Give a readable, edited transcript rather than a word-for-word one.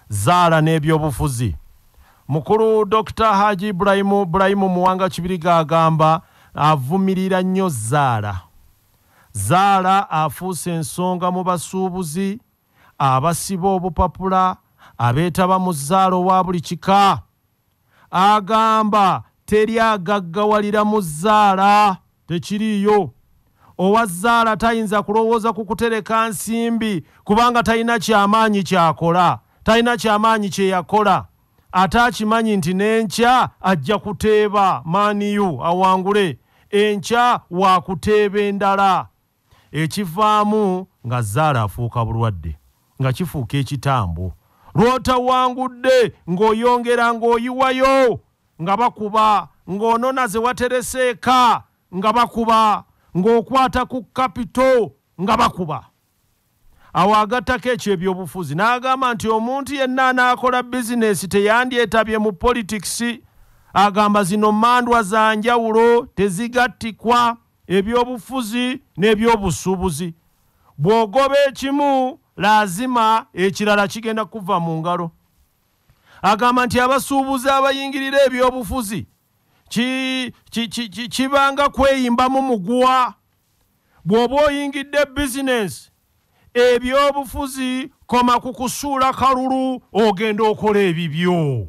Zaala n'ebyobufuzi. Mukulu Dr. Haji Ibrahim Muwanga Kibiriga agamba avumirira nnyo Zaala. Zaala afuuse ensonga mu basuubuzi, abasiba obupapula, abeetaba mu Zaala wa buli kika. Agamba teri agaggawalira mu Zaala, tekiriyo. Owa Zaala tayinza kulowooza ku kutereka nsimbi kubanga talina kyamaanyi kyakola, talina kyamaanyi kye yakola. Ate akimanyi nti n'enkya ajja kuteeba Maniyu awangule, enkya wa kuteeba endala. Ekivaamu nga Zaala afuuka bulwadde, nga kifuuka ekitambo. Lw'otawangudde ng'oyongera ng'oyiwayo nga bakuba, ng'onona ze watereseeka nga bakuba, ng'okwata ku kapito nga bakuba. Awo agattako ekyo ebyobufuzi n'agamba nti omuntu yenna anaakola bizinesi teyandyetabye mu politikisi. Agamba zino mandwa za njawulo tezigattikwa, ebyobufuzi n'ebyobusuubuzi. Bw'ogoba ekimu lazima ekirala kigenda kuva mu ngalo. Agamba nti abasuubuzi abayingirira ebyobufuzi kibanga kweyimbamu muguwa. Bw'oba oyingidde bizinesi, ebyobufuzi koma ku kusuula kalulu ogenda okola ebibyo.